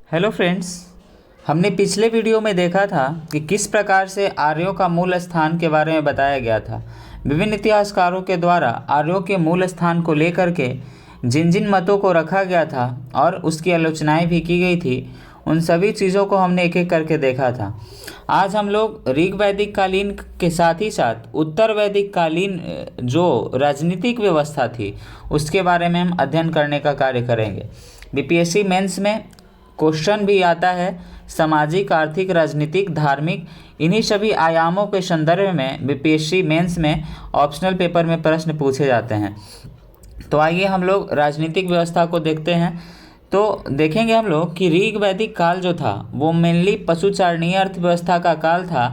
Hello friends. हमने पिछले video में देखा था कि किस प्रकार से आर्यों का मूल स्थान के बारे में बताया गया था। विभिन्न इतिहासकारों के द्वारा आर्यों के मूल स्थान को लेकर के जिन जिन मतों को रखा गया था और उसकी आलोचनाएं भी की गई थी, उन सभी चीज़ों को हमने एक एक करके देखा था। आज हम लोग ऋग वैदिक कालीन के साथ ही साथ उत्तर वैदिक कालीन जो राजनीतिक व्यवस्था थी उसके बारे में हम अध्ययन करने का कार्य करेंगे। बीपीएससी मेंस में क्वेश्चन भी आता है सामाजिक, आर्थिक, राजनीतिक, धार्मिक, इन्हीं सभी आयामों के संदर्भ में बीपीएससी मेंस में ऑप्शनल पेपर में प्रश्न पूछे जाते हैं। तो आइए हम लोग राजनीतिक व्यवस्था को देखते हैं। तो देखेंगे हम लोग कि ऋग वैदिक काल जो था वो मेनली पशुचारणीय अर्थव्यवस्था का काल था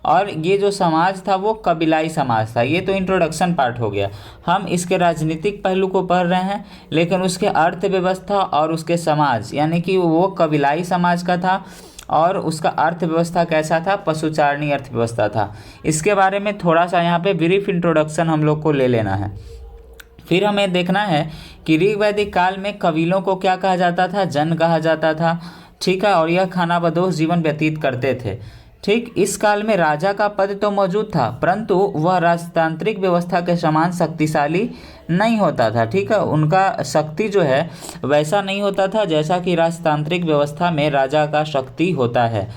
और ये जो समाज था वो कबीलाई समाज था। ये तो इंट्रोडक्शन पार्ट हो गया। हम इसके राजनीतिक पहलू को पढ़ रहे हैं, लेकिन उसके अर्थव्यवस्था और उसके समाज यानी कि वो कबीलाई समाज का था और उसका अर्थव्यवस्था कैसा था, पशुचारणीय अर्थव्यवस्था था। इसके बारे में थोड़ा सा यहाँ पे ब्रीफ इंट्रोडक्शन हम लोग को ले लेना है। फिर हमें देखना है कि ऋग वैदिक काल में कबीलों को क्या कहा जाता था, जन कहा जाता था। ठीक है, और यह खानाबदोश जीवन व्यतीत करते थे। ठीक, इस काल में राजा का पद तो मौजूद था, परंतु वह राजतांत्रिक व्यवस्था के समान शक्तिशाली नहीं होता था। ठीक है, उनका शक्ति जो है वैसा नहीं होता था जैसा कि राजतांत्रिक व्यवस्था में राजा का शक्ति होता है।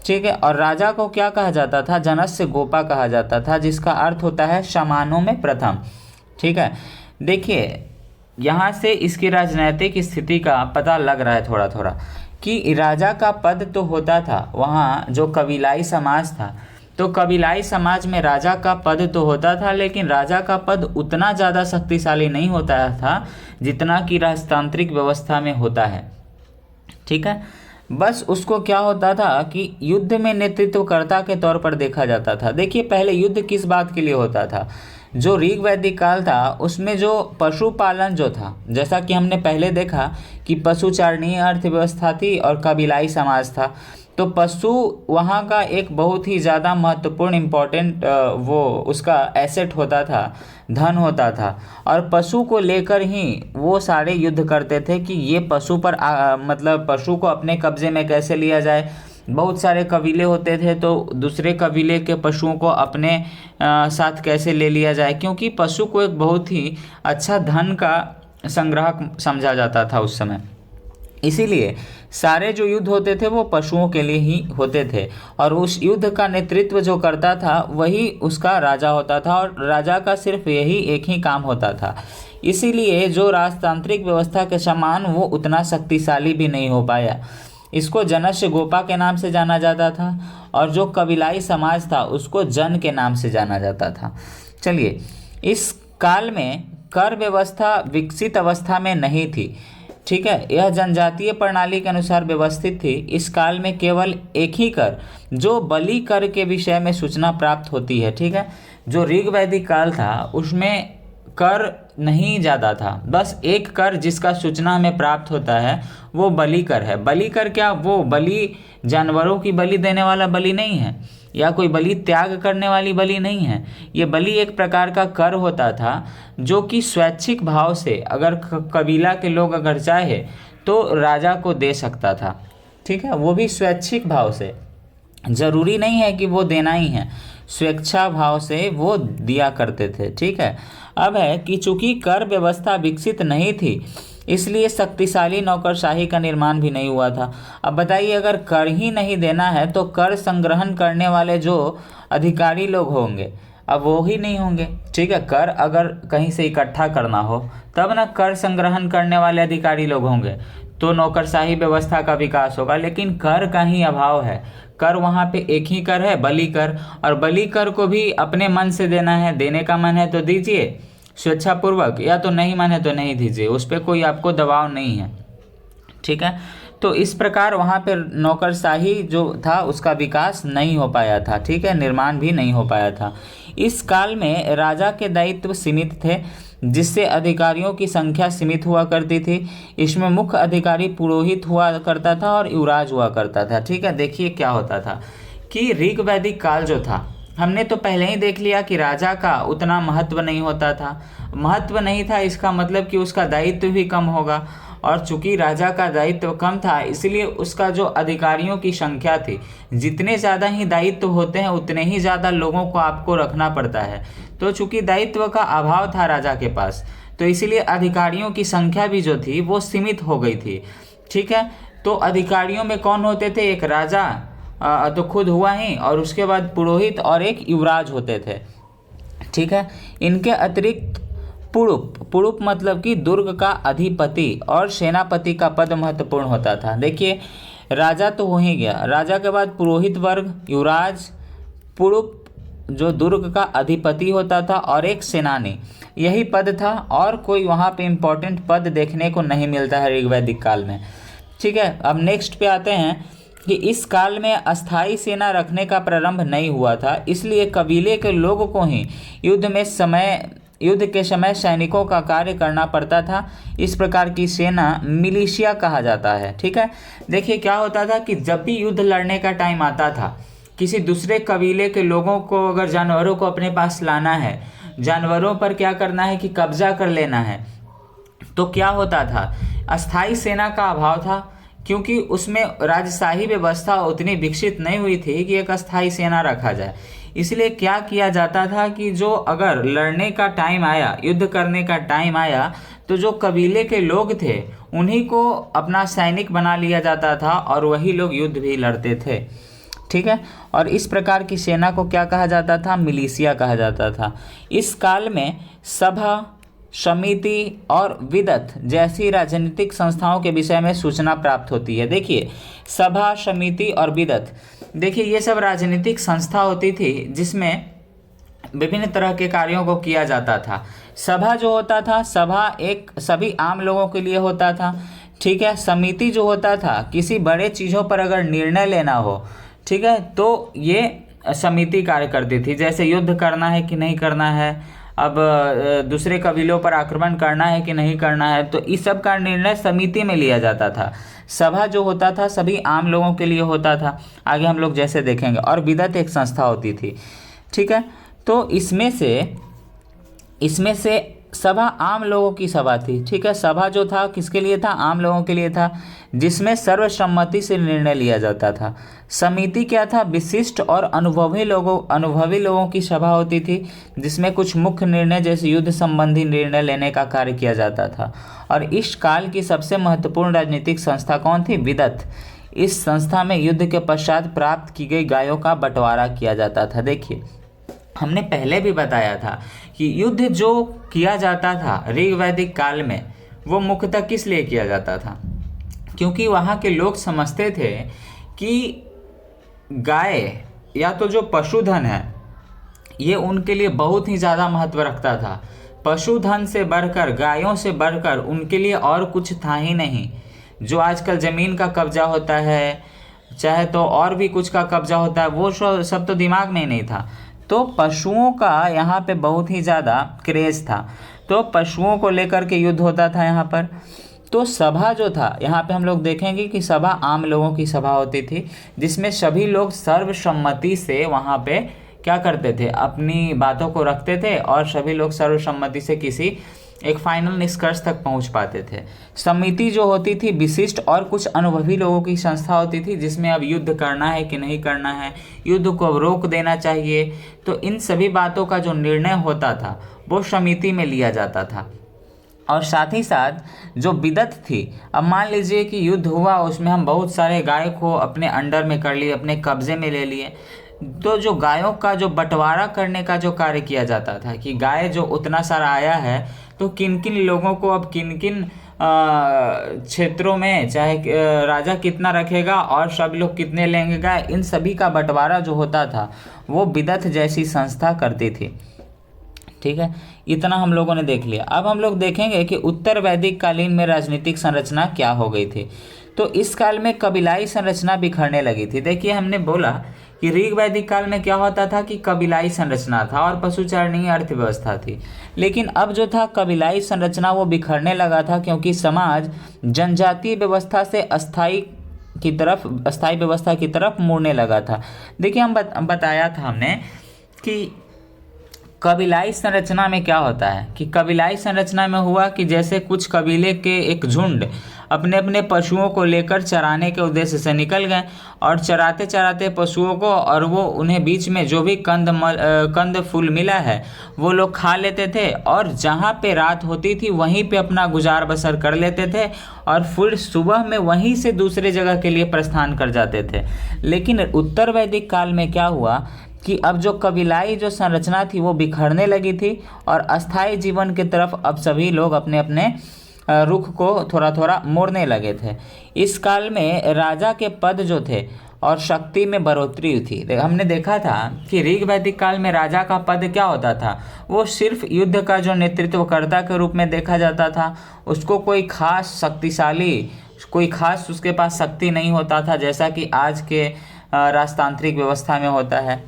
ठीक है, और राजा को क्या कहा जाता था, जनस्य गोपा कहा जाता था, जिसका अर्थ होता है समानों में प्रथम। ठीक है, देखिए यहाँ से इसकी राजनैतिक स्थिति का पता लग रहा है थोड़ा थोड़ा कि राजा का पद तो होता था। वहाँ जो कबीलाई समाज था तो कबीलाई समाज में राजा का पद तो होता था, लेकिन राजा का पद उतना ज़्यादा शक्तिशाली नहीं होता था जितना कि राजतांत्रिक व्यवस्था में होता है। ठीक है, बस उसको क्या होता था कि युद्ध में नेतृत्वकर्ता के तौर पर देखा जाता था। देखिए पहले युद्ध किस बात के लिए होता था, जो ऋग वैदिक काल था उसमें जो पशुपालन जो था, जैसा कि हमने पहले देखा कि पशुचारणीय अर्थव्यवस्था थी और कबीलाई समाज था, तो पशु वहाँ का एक बहुत ही ज़्यादा महत्वपूर्ण इम्पोर्टेंट वो उसका एसेट होता था, धन होता था। और पशु को लेकर ही वो सारे युद्ध करते थे कि ये पशु पर मतलब पशु को अपने कब्जे में कैसे लिया जाए। बहुत सारे कबीले होते थे तो दूसरे कबीले के पशुओं को अपने साथ कैसे ले लिया जाए, क्योंकि पशु को एक बहुत ही अच्छा धन का संग्राहक समझा जाता था उस समय। इसीलिए सारे जो युद्ध होते थे वो पशुओं के लिए ही होते थे और उस युद्ध का नेतृत्व जो करता था वही उसका राजा होता था और राजा का सिर्फ यही एक ही काम होता था। इसीलिए जो राजतांत्रिक व्यवस्था के समान वो उतना शक्तिशाली भी नहीं हो पाया। इसको जनस्य गोपा के नाम से जाना जाता था और जो कबीलाई समाज था उसको जन के नाम से जाना जाता था। चलिए, इस काल में कर व्यवस्था विकसित अवस्था में नहीं थी। ठीक है, यह जनजातीय प्रणाली के अनुसार व्यवस्थित थी। इस काल में केवल एक ही कर, जो बलि कर के विषय में सूचना प्राप्त होती है। ठीक है, जो ऋग वैदिक काल था उसमें कर नहीं ज़्यादा था, बस एक कर जिसका सूचना हमें प्राप्त होता है वो बलि कर है। बलि कर क्या, वो बलि जानवरों की बलि देने वाला बलि नहीं है या कोई बलि त्याग करने वाली बलि नहीं है। ये बलि एक प्रकार का कर होता था जो कि स्वैच्छिक भाव से अगर कबीला के लोग अगर चाहे तो राजा को दे सकता था। ठीक है, वो भी स्वैच्छिक भाव से, जरूरी नहीं है कि वो देना ही है, स्वेच्छा भाव से वो दिया करते थे। ठीक है, अब है कि चूंकि कर व्यवस्था विकसित नहीं थी इसलिए शक्तिशाली नौकरशाही का निर्माण भी नहीं हुआ था। अब बताइए, अगर कर ही नहीं देना है तो कर संग्रहण करने वाले जो अधिकारी लोग होंगे अब वो ही नहीं होंगे। ठीक है, कर अगर कहीं से इकट्ठा करना हो तब ना कर संग्रहण करने वाले अधिकारी लोग होंगे तो नौकरशाही व्यवस्था का विकास होगा, लेकिन कर का ही अभाव है। कर वहाँ पे एक ही कर है, बलि कर, और बलि कर को भी अपने मन से देना है। देने का मन है तो दीजिए स्वेच्छापूर्वक, या तो नहीं मन है तो नहीं दीजिए, उस पर कोई आपको दबाव नहीं है। ठीक है, तो इस प्रकार वहाँ पे नौकरशाही जो था उसका विकास नहीं हो पाया था। ठीक है, निर्माण भी नहीं हो पाया था। इस काल में राजा के दायित्व सीमित थे, जिससे अधिकारियों की संख्या सीमित हुआ करती थी। इसमें मुख्य अधिकारी पुरोहित हुआ करता था और युवराज हुआ करता था। ठीक है, देखिए क्या होता था कि ऋग वैदिक काल जो था, हमने तो पहले ही देख लिया कि राजा का उतना महत्व नहीं होता था। महत्व नहीं था इसका मतलब कि उसका दायित्व भी कम होगा और चूंकि राजा का दायित्व कम था इसलिए उसका जो अधिकारियों की संख्या थी, जितने ज़्यादा ही दायित्व होते हैं उतने ही ज़्यादा लोगों को आपको रखना पड़ता है। तो चूंकि दायित्व का अभाव था राजा के पास, तो इसीलिए अधिकारियों की संख्या भी जो थी वो सीमित हो गई थी। ठीक है, तो अधिकारियों में कौन होते थे? एक राजा तो खुद हुआ ही, और उसके बाद पुरोहित और एक युवराज होते थे। ठीक है, इनके अतिरिक्त पुरुप मतलब कि दुर्ग का अधिपति और सेनापति का पद महत्वपूर्ण होता था। देखिए, राजा तो हो ही गया, राजा के बाद पुरोहित वर्ग, युवराज, पुरुप जो दुर्ग का अधिपति होता था, और एक सेनानी, यही पद था। और कोई वहाँ पे इम्पोर्टेंट पद देखने को नहीं मिलता है ऋग्वैदिक काल में। ठीक है, अब नेक्स्ट पे आते हैं कि इस काल में अस्थायी सेना रखने का प्रारंभ नहीं हुआ था, इसलिए कबीले के लोगों को ही युद्ध के समय सैनिकों का कार्य करना पड़ता था। इस प्रकार की सेना मिलिशिया कहा जाता है। ठीक है, देखिए क्या होता था कि जब भी युद्ध लड़ने का टाइम आता था, किसी दूसरे कबीले के लोगों को अगर जानवरों को अपने पास लाना है, जानवरों पर क्या करना है कि कब्जा कर लेना है, तो क्या होता था? अस्थाई सेना का अभाव था, क्योंकि उसमें राजशाही व्यवस्था उतनी विकसित नहीं हुई थी कि एक अस्थाई सेना रखा जाए। इसलिए क्या किया जाता था कि जो अगर लड़ने का टाइम आया, युद्ध करने का टाइम आया, तो जो कबीले के लोग थे उन्हीं को अपना सैनिक बना लिया जाता था और वही लोग युद्ध भी लड़ते थे। ठीक है, और इस प्रकार की सेना को क्या कहा जाता था? मिलिशिया कहा जाता था। इस काल में सभा, समिति और विदत जैसी राजनीतिक संस्थाओं के विषय में सूचना प्राप्त होती है। देखिए, सभा, समिति और विदत, देखिए ये सब राजनीतिक संस्था होती थी जिसमें विभिन्न तरह के कार्यों को किया जाता था। सभा जो होता था, सभा एक सभी आम लोगों के लिए होता था। ठीक है, समिति जो होता था, किसी बड़े चीज़ों पर अगर निर्णय लेना हो, ठीक है, तो ये समिति कार्य करती थी। जैसे युद्ध करना है कि नहीं करना है, अब दूसरे कबीलों पर आक्रमण करना है कि नहीं करना है, तो इस सब का निर्णय समिति में लिया जाता था। सभा जो होता था सभी आम लोगों के लिए होता था, आगे हम लोग जैसे देखेंगे। और विदत एक संस्था होती थी। ठीक है, तो इसमें से सभा आम लोगों की सभा थी। ठीक है, सभा जो था किसके लिए था? आम लोगों के लिए था, जिसमें सर्वसम्मति से निर्णय लिया जाता था। समिति क्या था? विशिष्ट और अनुभवी लोगों की सभा होती थी, जिसमें कुछ मुख्य निर्णय जैसे युद्ध संबंधी निर्णय लेने का कार्य किया जाता था। और इस काल की सबसे महत्वपूर्ण राजनीतिक संस्था कौन थी? विदत। इस संस्था में युद्ध के पश्चात प्राप्त की गई गायों का बंटवारा किया जाता था। देखिए, हमने पहले भी बताया था कि युद्ध जो किया जाता था ऋग्वैदिक काल में, वो मुख्यतः किस लिए किया जाता था? क्योंकि वहाँ के लोग समझते थे कि गाय या तो जो पशुधन है ये उनके लिए बहुत ही ज़्यादा महत्व रखता था। पशुधन से बढ़कर, गायों से बढ़कर उनके लिए और कुछ था ही नहीं। जो आजकल ज़मीन का कब्जा होता है, चाहे तो और भी कुछ का कब्जा होता है, वो सब तो दिमाग में ही नहीं था। तो पशुओं का यहाँ पे बहुत ही ज़्यादा क्रेज़ था, तो पशुओं को लेकर के युद्ध होता था यहाँ पर। तो सभा जो था, यहाँ पे हम लोग देखेंगे कि सभा आम लोगों की सभा होती थी, जिसमें सभी लोग सर्वसम्मति से वहाँ पे क्या करते थे? अपनी बातों को रखते थे और सभी लोग सर्वसम्मति से किसी एक फाइनल निष्कर्ष तक पहुंच पाते थे। समिति जो होती थी विशिष्ट और कुछ अनुभवी लोगों की संस्था होती थी, जिसमें अब युद्ध करना है कि नहीं करना है, युद्ध को अब रोक देना चाहिए, तो इन सभी बातों का जो निर्णय होता था वो समिति में लिया जाता था। और साथ ही साथ जो विदत थी, अब मान लीजिए कि युद्ध हुआ, उसमें हम बहुत सारे गाय को अपने अंडर में कर लिए, अपने कब्जे में ले लिए, तो जो गायों का जो बंटवारा करने का जो कार्य किया जाता था कि गाय जो उतना सारा आया है तो किन किन लोगों को, अब किन किन क्षेत्रों में, चाहे राजा कितना रखेगा और सब लोग कितने लेंगे गाय, इन सभी का बंटवारा जो होता था वो विदत जैसी संस्था करती थी। ठीक है, इतना हम लोगों ने देख लिया। अब हम लोग देखेंगे कि उत्तर वैदिक कालीन में राजनीतिक संरचना क्या हो गई थी। तो इस काल में कबीलाई संरचना बिखरने लगी थी। देखिए, हमने बोला कि ऋग्वैदिक काल में क्या होता था कि कबीलाई संरचना था और पशुचारणीय अर्थव्यवस्था थी, लेकिन अब जो था कबीलाई संरचना वो बिखरने लगा था, क्योंकि समाज जनजातीय व्यवस्था से अस्थाई व्यवस्था की तरफ मुड़ने लगा था। देखिए, हम बताया था हमने कि कबीलाई संरचना में क्या होता है कि कबीलाई संरचना में हुआ कि जैसे कुछ कबीले के एक झुंड अपने अपने पशुओं को लेकर चराने के उद्देश्य से निकल गए और चराते चराते पशुओं को और वो उन्हें बीच में जो भी कंद फूल मिला है वो लोग खा लेते थे और जहाँ पे रात होती थी वहीं पे अपना गुजार बसर कर लेते थे और फिर सुबह में वहीं से दूसरे जगह के लिए प्रस्थान कर जाते थे। लेकिन उत्तर वैदिक काल में क्या हुआ कि अब जो कबीलाई जो संरचना थी वो बिखरने लगी थी और अस्थायी जीवन की तरफ अब सभी लोग अपने अपने रुख को थोड़ा थोड़ा मोड़ने लगे थे। इस काल में राजा के पद जो थे और शक्ति में बढ़ोतरी हुई थी। हमने देखा था कि ऋग वैदिक काल में राजा का पद क्या होता था, वो सिर्फ युद्ध का जो नेतृत्वकर्ता के रूप में देखा जाता था। उसको कोई खास शक्तिशाली, कोई खास उसके पास शक्ति नहीं होता था जैसा कि आज के राजतांत्रिक व्यवस्था में होता है।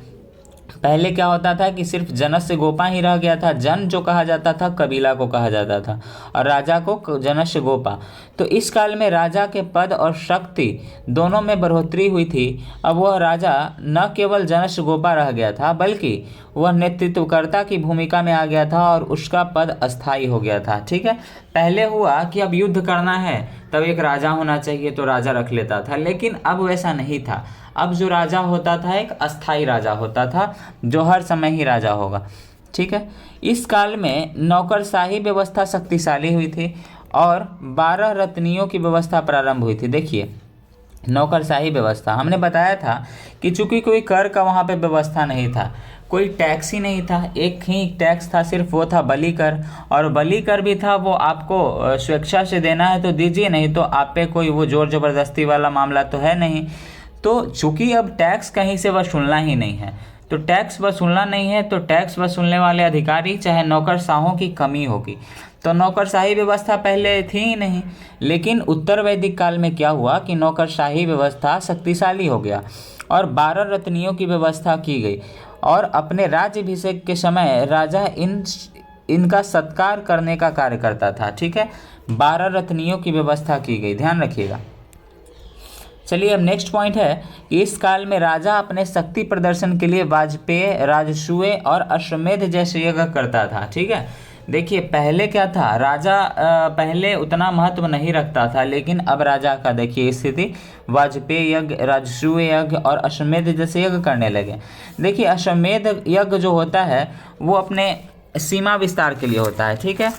पहले क्या होता था कि सिर्फ जनस्य गोपा ही रह गया था। जन जो कहा जाता था कबीला को कहा जाता था और राजा को जनस्य गोपा। तो इस काल में राजा के पद और शक्ति दोनों में बढ़ोतरी हुई थी। अब वह राजा न केवल जनस्य गोपा रह गया था बल्कि वह नेतृत्वकर्ता की भूमिका में आ गया था और उसका पद अस्थायी हो गया था। ठीक है, पहले हुआ कि अब युद्ध करना है तब एक राजा होना चाहिए तो राजा रख लेता था, लेकिन अब वैसा नहीं था। अब जो राजा होता था एक अस्थाई राजा होता था जो हर समय ही राजा होगा। ठीक है, इस काल में नौकरशाही व्यवस्था शक्तिशाली हुई थी और 12 रत्नियों की व्यवस्था प्रारंभ हुई थी। देखिए, नौकरशाही व्यवस्था हमने बताया था कि चूंकि कोई कर का वहाँ पे व्यवस्था नहीं था, कोई टैक्स ही नहीं था, एक ही टैक्स था, सिर्फ वो था बलि कर। और बलि कर भी था वो आपको स्वेच्छा से देना है तो दीजिए, नहीं तो आप पे कोई वो जोर ज़बरदस्ती वाला मामला तो है नहीं। तो चूंकि अब टैक्स कहीं से वसूलना ही नहीं है, तो टैक्स वसूलना नहीं है तो टैक्स वसूलने वाले अधिकारी चाहे नौकरशाहों की कमी होगी। तो नौकरशाही व्यवस्था पहले थी ही नहीं। लेकिन उत्तर वैदिक काल में क्या हुआ कि नौकरशाही व्यवस्था शक्तिशाली हो गया और 12 रत्नियों की व्यवस्था की गई और अपने राज्याभिषेक के समय राजा इनका सत्कार करने का कार्य करता था। ठीक है, 12 रत्नियों की व्यवस्था की गई, ध्यान रखिएगा। चलिए, अब नेक्स्ट पॉइंट है कि इस काल में राजा अपने शक्ति प्रदर्शन के लिए वाजपेय, राजसूय और अश्वमेध जैसे यज्ञ करता था। ठीक है, देखिए पहले क्या था, राजा पहले उतना महत्व नहीं रखता था, लेकिन अब राजा का देखिए स्थिति, वाजपेय यज्ञ, राजसूय यज्ञ और अश्वमेध जैसे यज्ञ करने लगे। देखिए, अश्वमेध यज्ञ जो होता है वो अपने सीमा विस्तार के लिए होता है। ठीक है,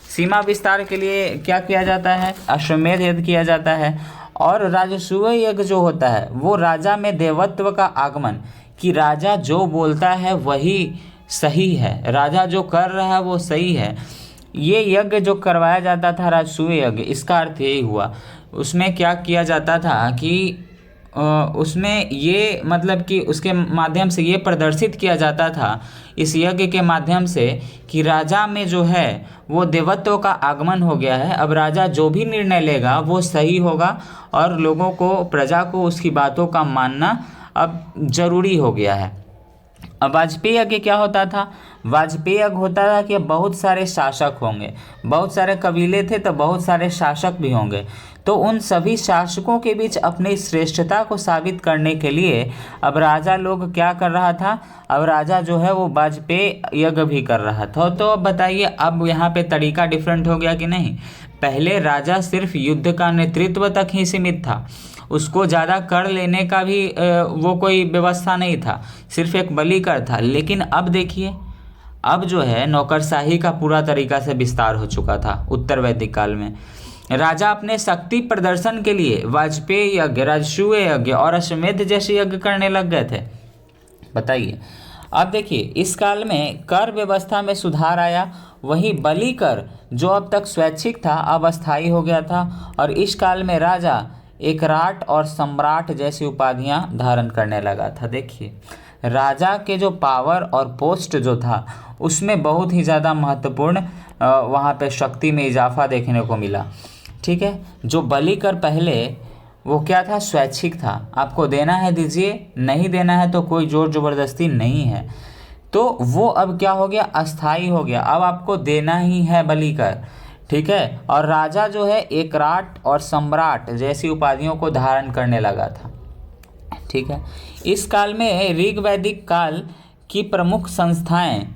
सीमा विस्तार के लिए क्या किया जाता है, अश्वमेध यज्ञ किया जाता है। और राजसूय यज्ञ जो होता है वो राजा में देवत्व का आगमन, कि राजा जो बोलता है वही सही है, राजा जो कर रहा है वो सही है। ये यज्ञ जो करवाया जाता था राजसूय यज्ञ, इसका अर्थ यही हुआ। उसमें क्या किया जाता था कि उसमें ये मतलब कि उसके माध्यम से ये प्रदर्शित किया जाता था इस यज्ञ के माध्यम से कि राजा में जो है वो देवत्व का आगमन हो गया है। अब राजा जो भी निर्णय लेगा वो सही होगा और लोगों को, प्रजा को उसकी बातों का मानना अब जरूरी हो गया है। अब वाजपेय यज्ञ क्या होता था, वाजपेय यज्ञ होता था कि बहुत सारे शासक होंगे, बहुत सारे कबीले थे तो बहुत सारे शासक भी होंगे। तो उन सभी शासकों के बीच अपनी श्रेष्ठता को साबित करने के लिए अब राजा लोग क्या कर रहा था, अब राजा जो है वो वाजपेय यज्ञ भी कर रहा था। तो अब बताइए, अब यहाँ पे तरीका डिफरेंट हो गया कि नहीं। पहले राजा सिर्फ युद्ध का नेतृत्व तक ही सीमित था, उसको ज़्यादा कर लेने का भी वो कोई व्यवस्था नहीं था, सिर्फ एक बलि कर था। लेकिन अब देखिए, अब जो है नौकरशाही का पूरा तरीका से विस्तार हो चुका था उत्तर वैदिक काल में। राजा अपने शक्ति प्रदर्शन के लिए वाजपेय यज्ञ, राजसूय यज्ञ और अश्वमेध जैसे यज्ञ करने लग गए थे। बताइए, अब देखिए इस काल में कर व्यवस्था में सुधार आया। वही बलि कर जो अब तक स्वैच्छिक था अब अस्थायी हो गया था और इस काल में राजा एकराट और सम्राट जैसी उपाधियां धारण करने लगा था। देखिए, राजा के जो पावर और पोस्ट जो था उसमें बहुत ही ज़्यादा महत्वपूर्ण वहाँ पे शक्ति में इजाफा देखने को मिला। ठीक है, जो बलि कर पहले वो क्या था, स्वैच्छिक था, आपको देना है दीजिए, नहीं देना है तो कोई जोर ज़बरदस्ती नहीं है। तो वो अब क्या हो गया, अस्थाई हो गया, अब आपको देना ही है बलि कर। ठीक है, और राजा जो है एकराट और सम्राट जैसी उपाधियों को धारण करने लगा था। ठीक है, इस काल में ऋग वैदिक काल की प्रमुख संस्थाएं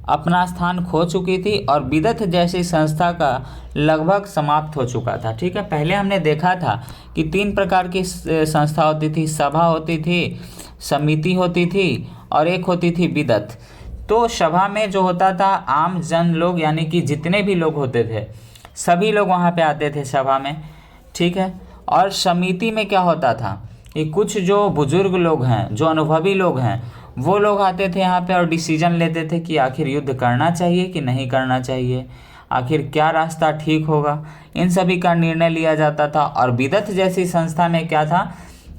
अपना स्थान खो चुकी थी और विदथ जैसी संस्था का लगभग समाप्त हो चुका था। ठीक है, पहले हमने देखा था कि 3 प्रकार की संस्था होती थी, सभा होती थी, समिति होती थी और एक होती थी विदथ। तो सभा में जो होता था आम जन लोग, यानी कि जितने भी लोग होते थे सभी लोग वहाँ पे आते थे सभा में। ठीक है, और समिति में क्या होता था कि कुछ जो बुजुर्ग लोग हैं, जो अनुभवी लोग हैं, वो लोग आते थे यहाँ पे और डिसीजन लेते थे कि आखिर युद्ध करना चाहिए कि नहीं करना चाहिए, आखिर क्या रास्ता ठीक होगा, इन सभी का निर्णय लिया जाता था। और विदथ जैसी संस्था में क्या था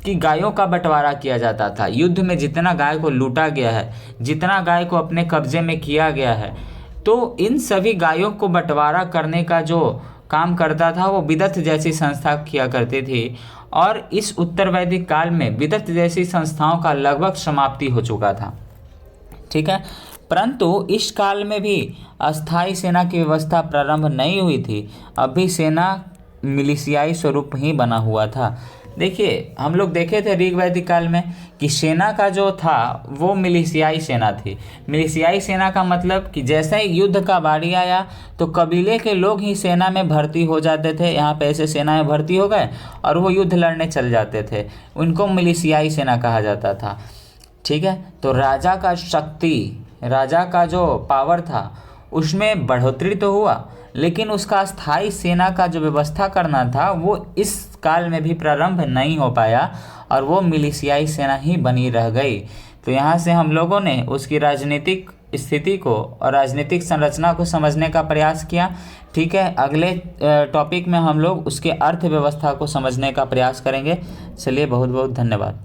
कि गायों का बंटवारा किया जाता था। युद्ध में जितना गाय को लूटा गया है, जितना गाय को अपने कब्जे में किया गया है, तो इन सभी गायों को बंटवारा करने का जो काम करता था वो विदथ जैसी संस्था किया करती थी। और इस उत्तर वैदिक काल में विदथ जैसी संस्थाओं का लगभग समाप्ति हो चुका था। ठीक है, परंतु इस काल में भी अस्थायी सेना की व्यवस्था प्रारंभ नहीं हुई थी। अभी सेना मिलिशियाई स्वरूप ही बना हुआ था। देखिए, हम लोग देखे थे ऋग वैदिक काल में कि सेना का जो था वो मिलिशियाई सेना थी। मिलिशियाई सेना का मतलब कि जैसे ही युद्ध का बारी आया तो कबीले के लोग ही सेना में भर्ती हो जाते थे। यहाँ पे ऐसे सेना में भर्ती हो गए और वो युद्ध लड़ने चल जाते थे, उनको मिलिशियाई सेना कहा जाता था। ठीक है, तो राजा का शक्ति, राजा का जो पावर था उसमें बढ़ोतरी तो हुआ, लेकिन उसका स्थायी सेना का जो व्यवस्था करना था वो इस काल में भी प्रारंभ नहीं हो पाया और वो मिलिशियाई सेना ही बनी रह गई। तो यहाँ से हम लोगों ने उसकी राजनीतिक स्थिति को और राजनीतिक संरचना को समझने का प्रयास किया। ठीक है, अगले टॉपिक में हम लोग उसके अर्थव्यवस्था को समझने का प्रयास करेंगे। चलिए, बहुत बहुत धन्यवाद।